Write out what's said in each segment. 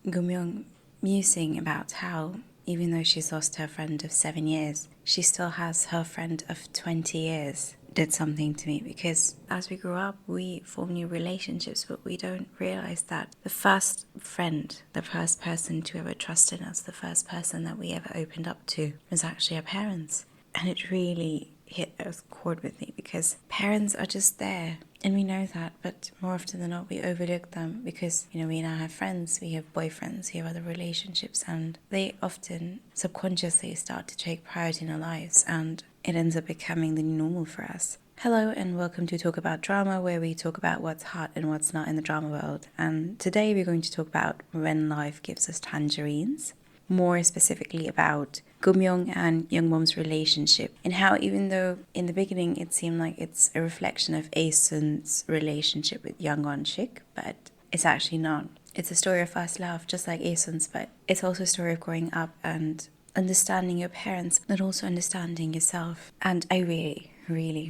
Geum Myeong musing about how, even though she's lost her friend of 7 years, she still has her friend of 20 years, did something to me, because as we grow up, we form new relationships, but we don't realize that the first friend, the first person to ever trust in us, the first person that we ever opened up to was actually our parents. And it really hit a chord with me, because parents are just there. And we know that, but more often than not, we overlook them because, we now have friends, we have boyfriends, we have other relationships, and they often subconsciously start to take priority in our lives, and it ends up becoming the new normal for us. Hello and welcome to Talk About Drama, where we talk about what's hot and what's not in the drama world. And today we're going to talk about when life gives us tangerines. More specifically about Geum Myeong and Youngwon's relationship, and how, even though in the beginning it seemed like it's a reflection of Aesun's relationship with Youngwon Shik, but it's actually not. It's a story of first love, just like Aesun's, but it's also a story of growing up and understanding your parents, but also understanding yourself. And I really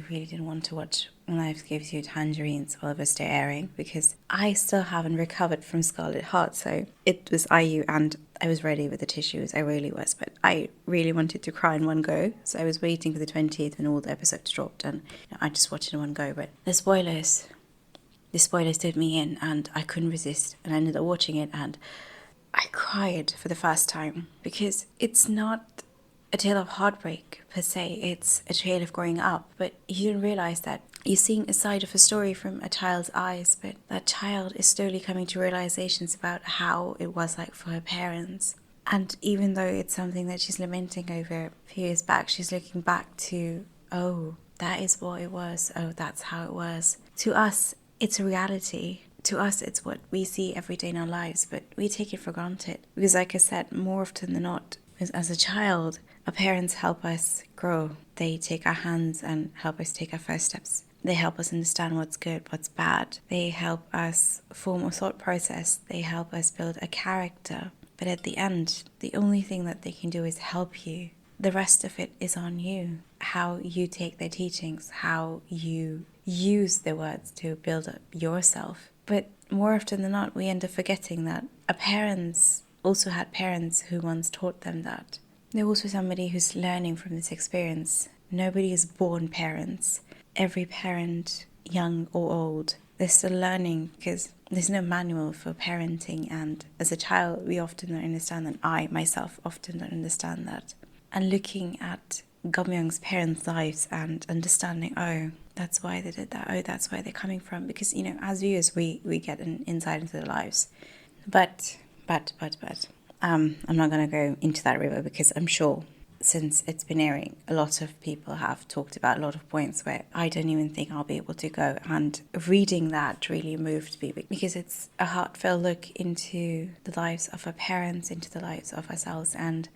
didn't want to watch When Life Gives You Tangerines while it was still airing, because I still haven't recovered from Scarlet Heart. So it was IU and I was ready with the tissues, I really was, but I really wanted to cry in one go. So I was waiting for the 20th when all the episodes dropped, and I just watched it in one go. But the spoilers did me in, and I couldn't resist, and I ended up watching it, and I cried for the first time, because it's not a tale of heartbreak per se, it's a tale of growing up. But you don't realize that you're seeing a side of a story from a child's eyes, but that child is slowly coming to realizations about how it was like for her parents. And even though it's something that she's lamenting over a few years back, she's looking back to, oh, that is what it was, oh, that's how it was. To us, it's a reality. To us, it's what we see every day in our lives, but we take it for granted. Because like I said, more often than not, as a child, our parents help us grow. They take our hands and help us take our first steps. They help us understand what's good, what's bad. They help us form a thought process. They help us build a character. But at the end, the only thing that they can do is help you. The rest of it is on you. How you take their teachings, how you use the words to build up yourself. But more often than not, we end up forgetting that our parents also had parents who once taught them that. They're also somebody who's learning from this experience. Nobody is born parents. Every parent, young or old, they're still learning, because there's no manual for parenting. And as a child, we often don't understand that. I, myself, often don't understand that. And looking at Geum Myeong's parents' lives and understanding, oh, that's why they did that. Oh, that's where they're coming from. Because, as viewers, we get an insight into their lives. But I'm not going to go into that river, because I'm sure since it's been airing, a lot of people have talked about a lot of points where I don't even think I'll be able to go. And reading that really moved me, because it's a heartfelt look into the lives of our parents, into the lives of ourselves. And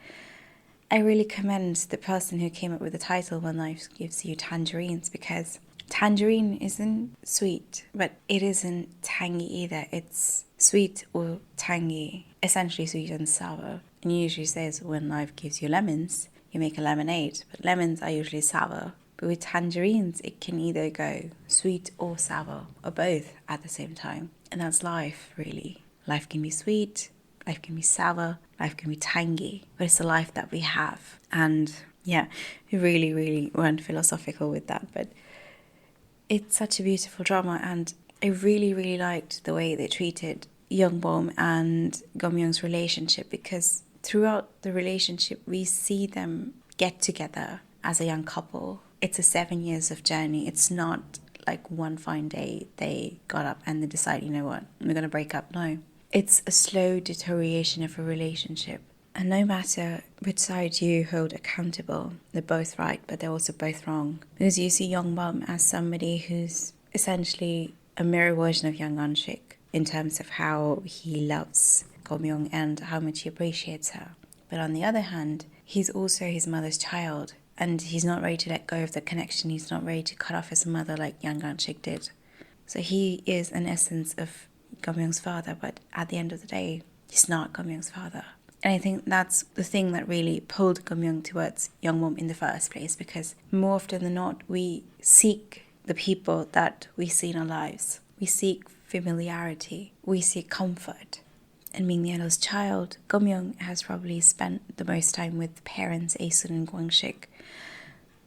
I really commend the person who came up with the title When Life Gives You Tangerines, because tangerine isn't sweet, but it isn't tangy either. It's sweet or tangy, essentially sweet and sour. And usually says when life gives you lemons, you make a lemonade, but lemons are usually sour. But with tangerines, it can either go sweet or sour, or both at the same time. And that's life, really. Life can be sweet, life can be sour, life can be tangy, but it's the life that we have. And yeah, we really weren't philosophical with that, but it's such a beautiful drama, and I really liked the way they treated Youngwon and Geum Myeong's relationship, because throughout the relationship we see them get together as a young couple. It's a 7 years of journey. It's not like one fine day they got up and they decided, you know what, we're going to break up. No, it's a slow deterioration of a relationship. And no matter which side you hold accountable, they're both right, but they're also both wrong. Because you see Youngbum as somebody who's essentially a mirror version of Young Shik in terms of how he loves Geum Myeong and how much he appreciates her. But on the other hand, he's also his mother's child, and he's not ready to let go of the connection. He's not ready to cut off his mother like Young Shik did. So he is an essence of Geum Myeong's father, but at the end of the day, he's not Geum Myeong's father. And I think that's the thing that really pulled Geum Myeong towards Youngwon in the first place, because more often than not, we seek the people that we see in our lives. We seek familiarity. We seek comfort. and being the eldest child, Geum Myeong has probably spent the most time with parents Aesun and Kwang-sik.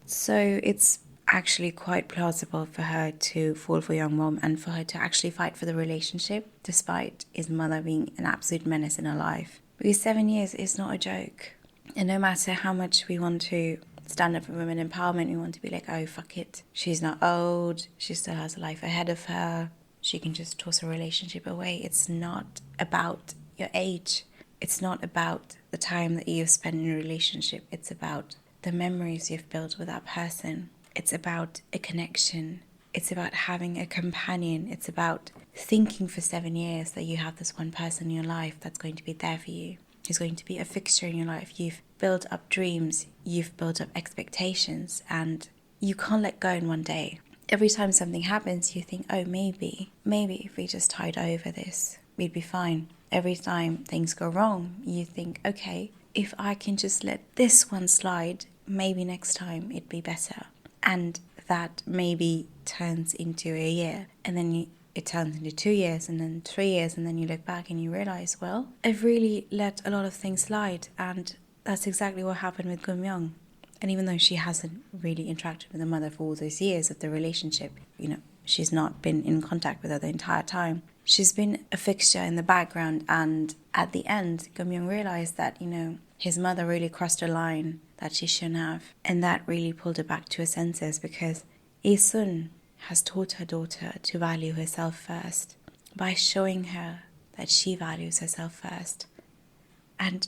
So it's actually quite plausible for her to fall for Young Mom and for her to actually fight for the relationship despite his mother being an absolute menace in her life. Because 7 years is not a joke. And no matter how much we want to stand up for women empowerment, we want to be like, oh, fuck it. She's not old. She still has a life ahead of her. She can just toss a relationship away. It's not about your age. It's not about the time that you've spent in a relationship. It's about the memories you've built with that person. It's about a connection. It's about having a companion. It's about thinking for 7 years that you have this one person in your life that's going to be there for you. Who's going to be a fixture in your life. You've built up dreams. You've built up expectations. And you can't let go in one day. Every time something happens, you think, oh, maybe if we just tied over this, we'd be fine. Every time things go wrong, you think, okay, if I can just let this one slide, maybe next time it'd be better. And that maybe turns into a year. And then it turns into 2 years and then 3 years. And then you look back and you realize, well, I've really let a lot of things slide. And that's exactly what happened with Geum Myeong. And even though she hasn't really interacted with her mother for all those years of the relationship, she's not been in contact with her the entire time. She's been a fixture in the background. And at the end, Geum Myeong realized that, his mother really crossed a line that she shouldn't have. And that really pulled her back to her senses because Aesun has taught her daughter to value herself first by showing her that she values herself first. And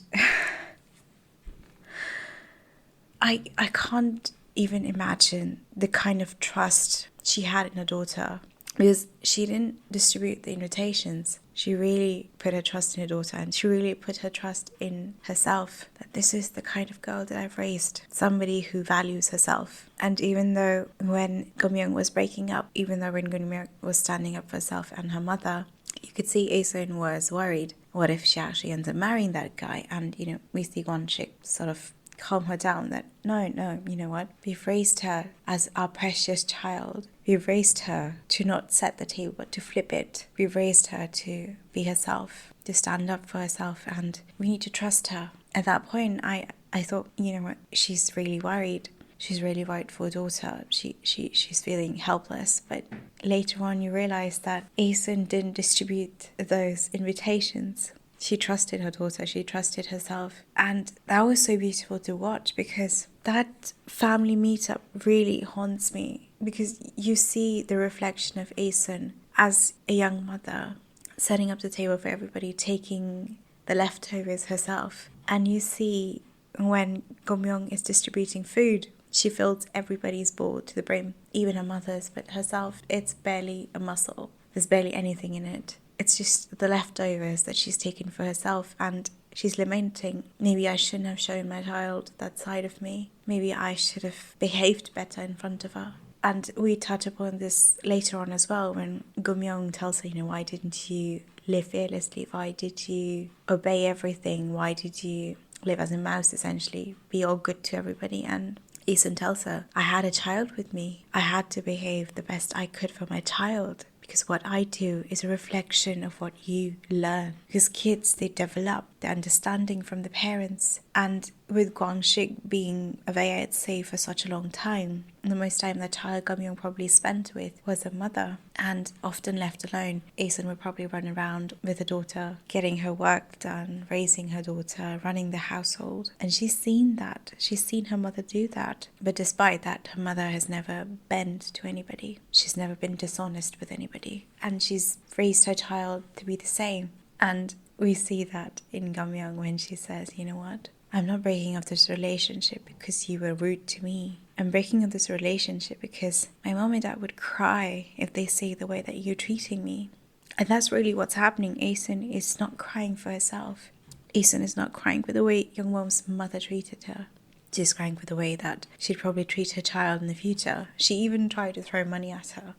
I can't even imagine the kind of trust she had in her daughter because she didn't distribute the invitations. She really put her trust in her daughter and she really put her trust in herself that this is the kind of girl that I've raised, somebody who values herself. And even though when Geum Myeong was breaking up, even though when Geum Myeong was standing up for herself and her mother, you could see Aesun was worried. What if she actually ends up marrying that guy? And, we see Kwang-sik sort of calm her down that no, you know what? We've raised her as our precious child. We've raised her to not set the table, but to flip it. We've raised her to be herself, to stand up for herself, and we need to trust her. At that point, I thought, you know what? She's really worried. She's really worried for her daughter. She's feeling helpless. But later on, you realize that Aesun didn't distribute those invitations. She trusted her daughter, she trusted herself. And that was so beautiful to watch because that family meetup really haunts me because you see the reflection of Aesun as a young mother, setting up the table for everybody, taking the leftovers herself. And you see when Geum Myeong is distributing food, she fills everybody's bowl to the brim, even her mother's, but herself, it's barely a muscle. There's barely anything in it. It's just the leftovers that she's taken for herself and she's lamenting, maybe I shouldn't have shown my child that side of me. Maybe I should have behaved better in front of her. And we touch upon this later on as well when Geum Myeong tells her, why didn't you live fearlessly? Why did you obey everything? Why did you live as a mouse essentially? Be all good to everybody. And Aesun tells her, I had a child with me. I had to behave the best I could for my child. Because what I do is a reflection of what you learn. Because kids, they develop the understanding from the parents. And with Kwang-sik being away at sea for such a long time, the most time that child Geum Myeong probably spent with was her mother. And often left alone, Aesun would probably run around with her daughter, getting her work done, raising her daughter, running the household. And she's seen that. She's seen her mother do that. But despite that, her mother has never bent to anybody. She's never been dishonest with anybody. And she's raised her child to be the same. And we see that in Geum Myeong when she says, you know what? I'm not breaking up this relationship because you were rude to me. I'm breaking up this relationship because my mom and dad would cry if they see the way that you're treating me. And that's really what's happening. Aesun is not crying for herself. Aesun is not crying for the way Young Mom's mother treated her. She's crying for the way that she'd probably treat her child in the future. She even tried to throw money at her.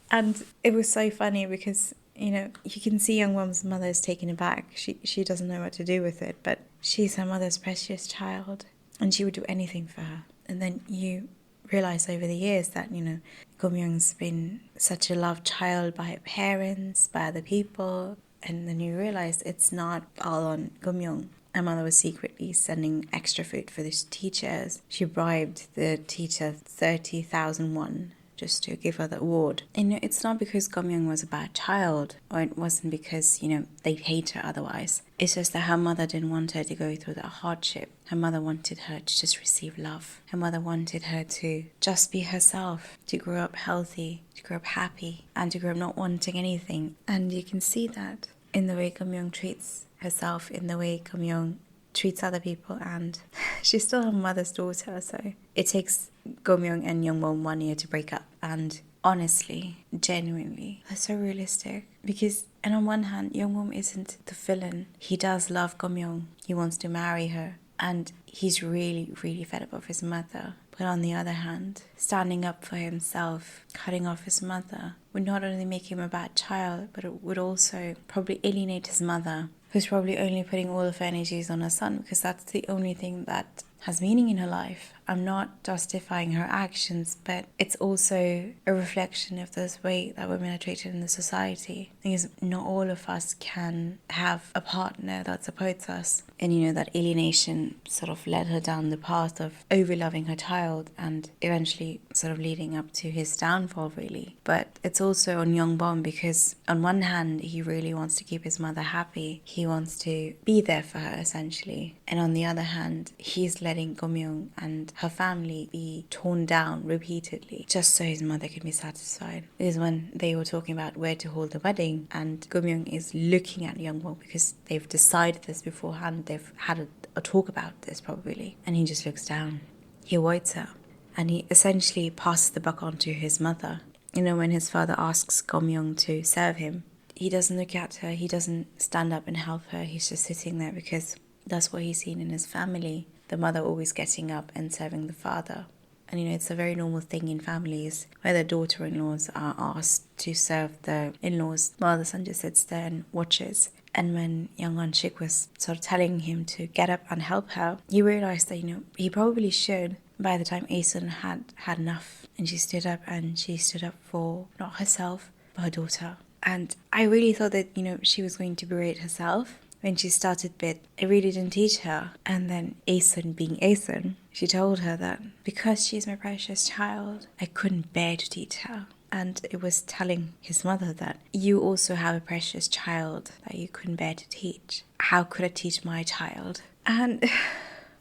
And it was so funny because, you can see Young Mom's mother is taken aback. She doesn't know what to do with it, but she's her mother's precious child and she would do anything for her. And then you realize over the years that, Geum Myeong's been such a loved child by her parents, by other people, And then you realize it's not all on Geum Myeong. Her mother was secretly sending extra food for the teachers. She bribed the teacher 30,000 won just to give her the award. And it's not because Geum Myeong was a bad child, or it wasn't because, they'd hate her otherwise. It's just that her mother didn't want her to go through that hardship. Her mother wanted her to just receive love. Her mother wanted her to just be herself, to grow up healthy, to grow up happy, and to grow up not wanting anything. And you can see that in the way Geum Myeong treats herself, in the way Geum Myeong treats other people, and she's still her mother's daughter, so it takes Geum Myeong and Youngwon 1 year to break up. And honestly, genuinely, that's so realistic, because and on one hand, Youngwon isn't the villain. He does love Geum Myeong. He wants to marry her, and he's really, really fed up of his mother. But on the other hand, standing up for himself, cutting off his mother, would not only make him a bad child, but it would also probably alienate his mother, who's probably only putting all of her energies on her son, because that's the only thing that has meaning in her life. I'm not justifying her actions, but it's also a reflection of this way that women are treated in the society. Because not all of us can have a partner that supports us. And that alienation sort of led her down the path of over-loving her child, and eventually sort of leading up to his downfall, really. But it's also on Youngbom, because on one hand, he really wants to keep his mother happy. He wants to be there for her, essentially. And on the other hand, he's letting Geum Myeong and her family be torn down repeatedly just so his mother can be satisfied. Because when they were talking about where to hold the wedding, and Geum Myeong is looking at Youngbom, because they've decided this beforehand, they've had a talk about this probably, and he just looks down. He avoids her, and he essentially passes the buck on to his mother. When his father asks Geum Myeong to serve him, he doesn't look at her, he doesn't stand up and help her, he's just sitting there, because that's what he's seen in his family. The mother always getting up and serving the father. And it's a very normal thing in families where the daughter-in-laws are asked to serve the in-laws while the son just sits there and watches. And when young Shik was sort of telling him to get up and help her, he realized that, he probably should. By the time Aesun had enough, and she stood up, and she stood up for not herself, but her daughter. And I really thought that, she was going to berate herself when she started, but it really didn't teach her. And then Aesun being Aesun, she told her that because she's my precious child, I couldn't bear to teach her. And it was telling his mother that you also have a precious child that you couldn't bear to teach. How could I teach my child? And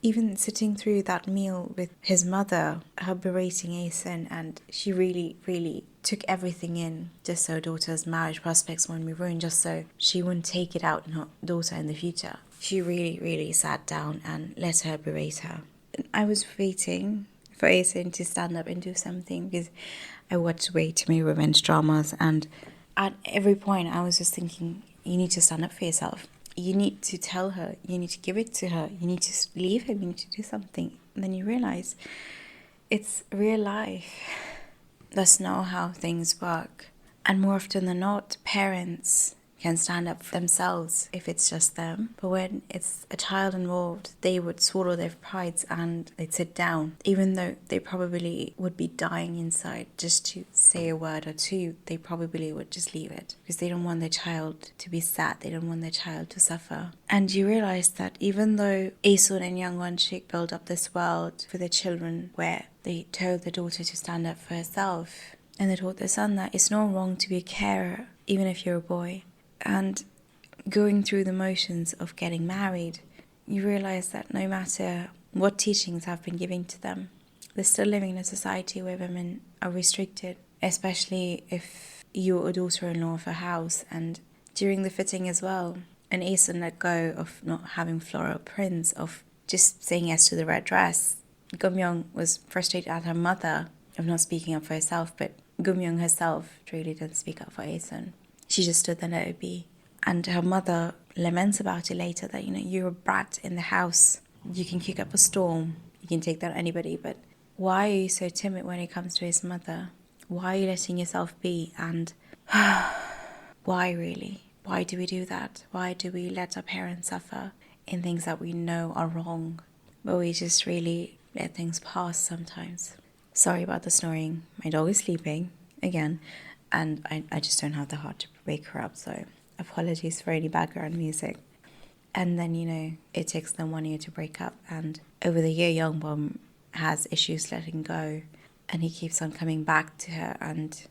even sitting through that meal with his mother, her berating Aesun, and she really, really took everything in just so her daughter's marriage prospects won't be ruined, just so she wouldn't take it out on her daughter in the future. She really, really sat down and let her berate her. I was waiting for Aesun to stand up and do something, because I watched way too many revenge dramas, and at every point I was just thinking, you need to stand up for yourself. You need to tell her, you need to give it to her, you need to leave him, you need to do something. And then you realize it's real life. That's not how things work. And more often than not, parents can stand up for themselves if it's just them. But when it's a child involved, they would swallow their prides and they'd sit down. Even though they probably would be dying inside just to say a word or two, they probably would just leave it. Because they don't want their child to be sad, they don't want their child to suffer. And you realize that even though Aesun and Young Won-shik built up this world for their children, where they told the daughter to stand up for herself, and they taught their son that it's not wrong to be a carer, even if you're a boy. And going through the motions of getting married, you realize that no matter what teachings have been given to them, they're still living in a society where women are restricted, especially if you're a daughter-in-law of a house. And during the fitting as well, and Aesun let go of not having floral prints, of just saying yes to the red dress. Geum Myeong was frustrated at her mother of not speaking up for herself, but Geum Myeong herself really didn't speak up for Aesun. She just stood there and let it be. And her mother laments about it later, that, you're a brat in the house. You can kick up a storm. You can take down anybody. But why are you so timid when it comes to his mother? Why are you letting yourself be? And why really? Why do we do that? Why do we let our parents suffer in things that we know are wrong? But we just really let things pass sometimes. Sorry about the snoring. My dog is sleeping again. And I just don't have the heart to wake her up, so apologies for any background music. And then, it takes them 1 year to break up. And over the year, Youngbom has issues letting go. And he keeps on coming back to her. And,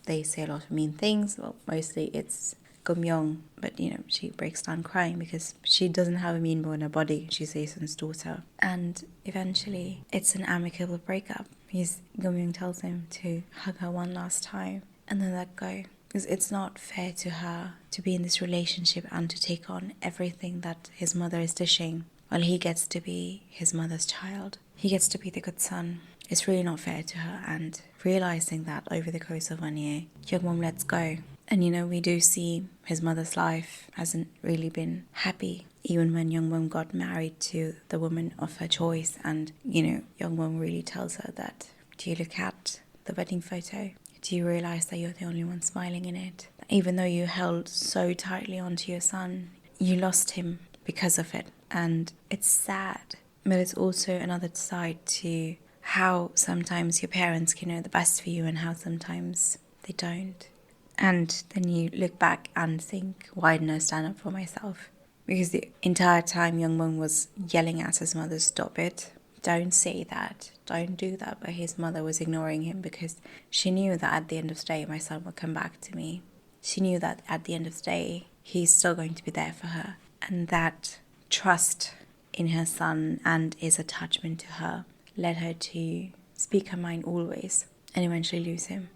they say a lot of mean things. Well, mostly it's Geum Myeong. But, she breaks down crying because she doesn't have a mean bone in her body. She's Aeson's daughter. And eventually, it's an amicable breakup. Geum Myeong tells him to hug her one last time and then let go. Because it's not fair to her to be in this relationship and to take on everything that his mother is dishing while he gets to be his mother's child. He gets to be the good son. It's really not fair to her, and realising that over the course of 1 year, Youngwon lets go. And we do see his mother's life hasn't really been happy, even when Youngwon got married to the woman of her choice. And, Youngwon really tells her that, do you look at the wedding photo? Do you realise that you're the only one smiling in it? Even though you held so tightly onto your son, you lost him because of it. And it's sad, but it's also another side to how sometimes your parents can know the best for you and how sometimes they don't. And then you look back and think, why didn't I stand up for myself? Because the entire time Youngwon was yelling at his mother, stop it. Don't say that, don't do that. But his mother was ignoring him because she knew that at the end of the day, my son would come back to me. She knew that at the end of the day, he's still going to be there for her. And that trust in her son and his attachment to her led her to speak her mind always and eventually lose him.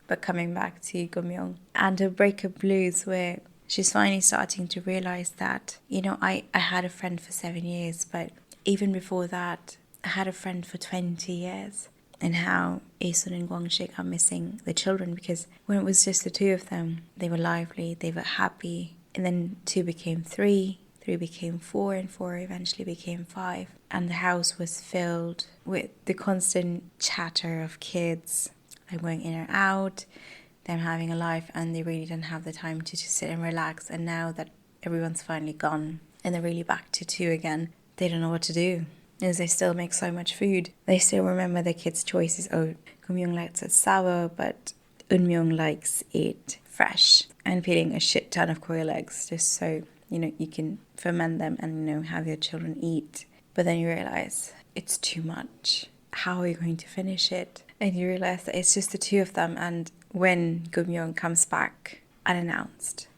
But coming back to Geum Myeong and her breakup blues, where she's finally starting to realize that, I had a friend for 7 years, but even before that, I had a friend for 20 years, and how Aeson and Gwangshik are missing the children, because when it was just the two of them, they were lively, they were happy, and then 2 became 3, 3 became 4, and 4 eventually became 5, and the house was filled with the constant chatter of kids, like going in or out, them having a life, and they really didn't have the time to just sit and relax. And now that everyone's finally gone and they're really back to 2 again, they don't know what to do. Because they still make so much food. They still remember their kids' choices. Oh, Geum Myeong likes it sour, but Eun Myeong likes it fresh. And peeling a shit ton of quail eggs just so, you can ferment them and, have your children eat. But then you realise it's too much. How are you going to finish it? And you realise that it's just the 2 of them. And when Geum Myeong comes back unannounced,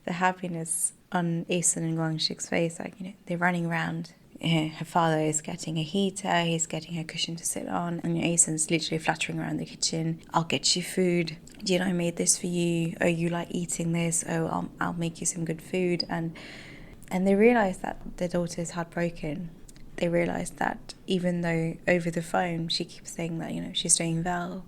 the happiness on Aeson and Gwangshik's face, they're running around. Her father is getting a heater, he's getting a cushion to sit on, and Aeson's literally fluttering around the kitchen. I'll get you food. Do you know I made this for you? Oh, you like eating this? Oh, I'll make you some good food. And they realise that their daughter is heartbroken. They realise that even though over the phone she keeps saying that, she's doing well,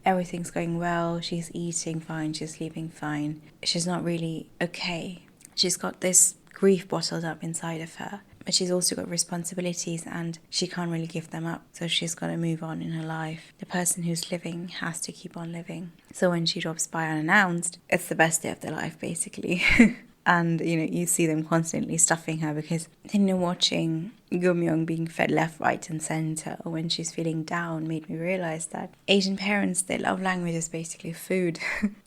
everything's going well, she's eating fine, she's sleeping fine, she's not really okay. She's got this grief bottled up inside of her, but she's also got responsibilities and she can't really give them up. So she's got to move on in her life. The person who's living has to keep on living. So when she drops by unannounced, it's the best day of their life, basically. And, you see them constantly stuffing her because then watching Geum Myeong being fed left, right and centre when she's feeling down made me realise that Asian parents, their love language is basically food.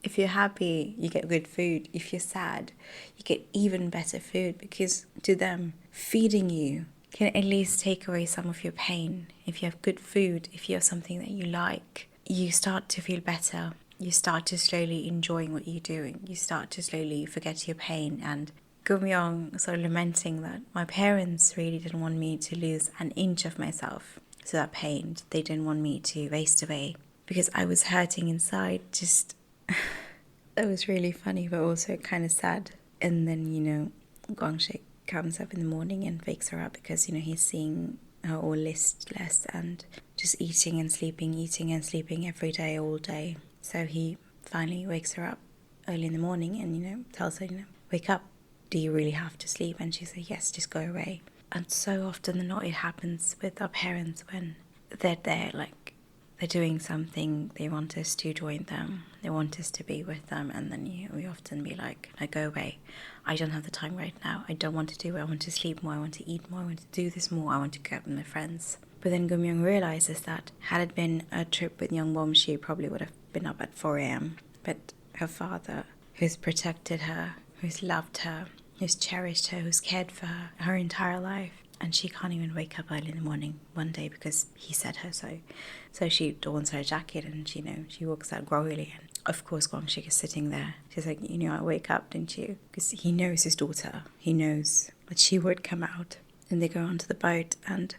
If you're happy, you get good food. If you're sad, you get even better food, because to them, feeding you can at least take away some of your pain. If you have good food, if you have something that you like, you start to feel better. You start to slowly enjoying what you're doing. You start to slowly forget your pain. And Geum Myeong sort of lamenting that my parents really didn't want me to lose an inch of myself to that pain. They didn't want me to waste away because I was hurting inside. Just, that was really funny, but also kind of sad. And then, Gwangshik comes up in the morning and wakes her up because, he's seeing her all listless and just eating and sleeping every day, all day. So he finally wakes her up early in the morning and, tells her, wake up. Do you really have to sleep? And she says, yes, just go away. And so often than not, it happens with our parents when they're there, like they're doing something, they want us to join them, they want us to be with them, and then we often be like, no, go away. I don't have the time right now. I don't want to do it. I want to sleep more. I want to eat more. I want to do this more. I want to go out with my friends. But then Geum Myeong realizes that had it been a trip with Youngbom, she probably would have been up at 4 a.m. But her father who's protected her, who's loved her, who's cherished her, who's cared for her her entire life. And she can't even wake up early in the morning one day because he said her so. So she dons her jacket and she walks out groggily. And of course, Guangxi is sitting there. She's like, I wake up, didn't you? Because he knows his daughter. He knows that she would come out. And they go onto the boat and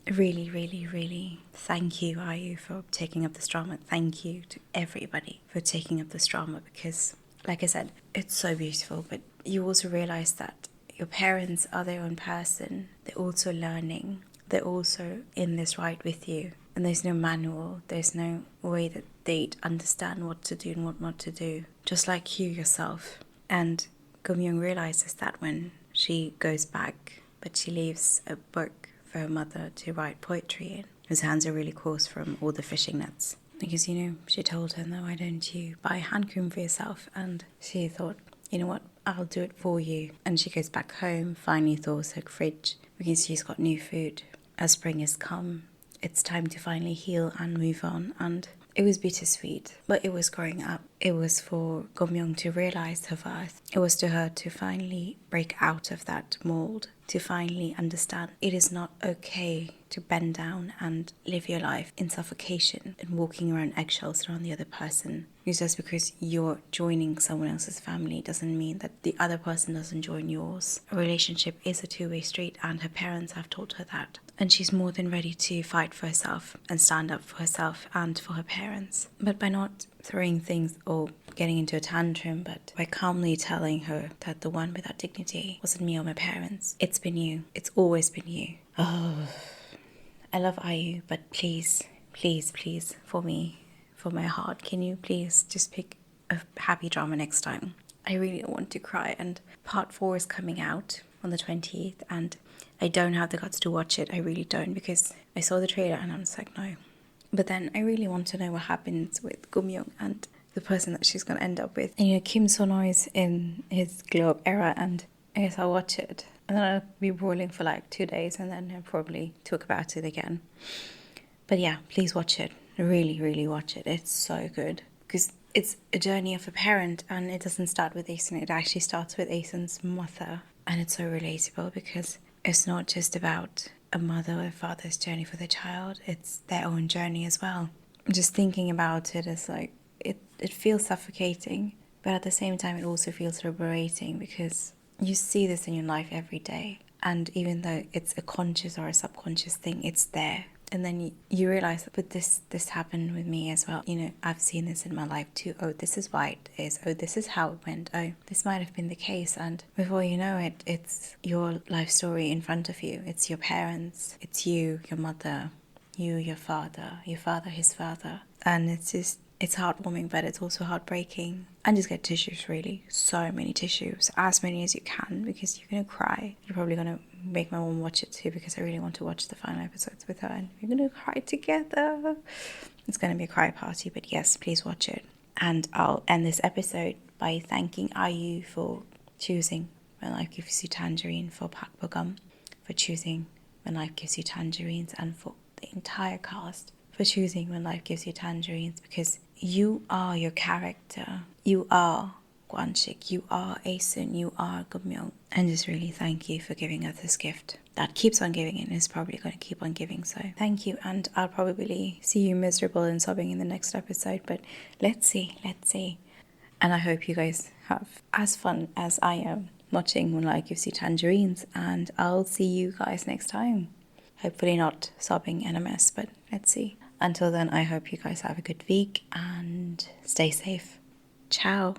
really, really, really thank you, Ayu, for taking up this drama. Thank you to everybody for taking up this drama because, like I said, it's so beautiful. But you also realize that your parents are their own person. They're also learning. They're also in this ride with you. And there's no manual. There's no way that they'd understand what to do and what not to do. Just like you yourself. And Geum Myeong realizes that when she goes back, but she leaves a book for her mother to write poetry in. His hands are really coarse from all the fishing nets. Because, she told her, no, why don't you buy hand cream for yourself? And she thought, you know what, I'll do it for you. And she goes back home, finally thaws her fridge because she's got new food. As spring has come, it's time to finally heal and move on. And it was bittersweet, but it was growing up. It was for Geum Myeong to realize her worth. It was to her to finally break out of that mold, to finally understand it is not okay to bend down and live your life in suffocation and walking around eggshells around the other person. It's just because you're joining someone else's family doesn't mean that the other person doesn't join yours. A relationship is a two-way street, and her parents have taught her that. And she's more than ready to fight for herself and stand up for herself and for her parents. But by not throwing things or getting into a tantrum, but by calmly telling her that the one without dignity wasn't me or my parents. It's been you. It's always been you. Oh, I love Ayu, but please, please, please, for me, for my heart, can you please just pick a happy drama next time? I really don't want to cry, and part 4 is coming out on the 20th, and I don't have the guts to watch it. I really don't, because I saw the trailer and I was like, no. But then I really want to know what happens with Geum Myeong and the person that she's going to end up with. And Kim So-nho is in his glow up era, and I guess I'll watch it. And then I'll be boiling for like 2 days, and then I'll probably talk about it again. But yeah, please watch it. Really, really watch it. It's so good. Because it's a journey of a parent, and it doesn't start with Asen. It actually starts with Asen's mother. And it's so relatable because it's not just about a mother or a father's journey for their child. It's their own journey as well. Just thinking about it is like, it feels suffocating. But at the same time, it also feels liberating because you see this in your life every day. And even though it's a conscious or a subconscious thing, it's there. And then you realize, but this happened with me as well. I've seen this in my life too. Oh, this is why it is. Oh, this is how it went. Oh, this might have been the case. And before you know it, it's your life story in front of you. It's your parents. It's you, your mother, you, your father, his father. And it's heartwarming, but it's also heartbreaking. And just get tissues, really. So many tissues. As many as you can, because you're going to cry. You're probably going to make my mom watch it too, because I really want to watch the final episodes with her, and we're going to cry together. It's going to be a cry party, but yes, please watch it. And I'll end this episode by thanking Ayu for choosing When Life Gives You Tangerine, for Park Bo-gum for choosing When Life Gives You Tangerines, and for the entire cast for choosing When Life Gives You Tangerines, because you are your character. You are Kwanchik, you are Asen, you are Geum Myeong. And just really thank you for giving us this gift that keeps on giving and is probably going to keep on giving. So thank you, and I'll probably see you miserable and sobbing in the next episode, but let's see. And I hope you guys have as fun as I am watching When Life Gives You Tangerines, and I'll see you guys next time. Hopefully not sobbing and a mess, but let's see. Until then, I hope you guys have a good week and stay safe. Ciao.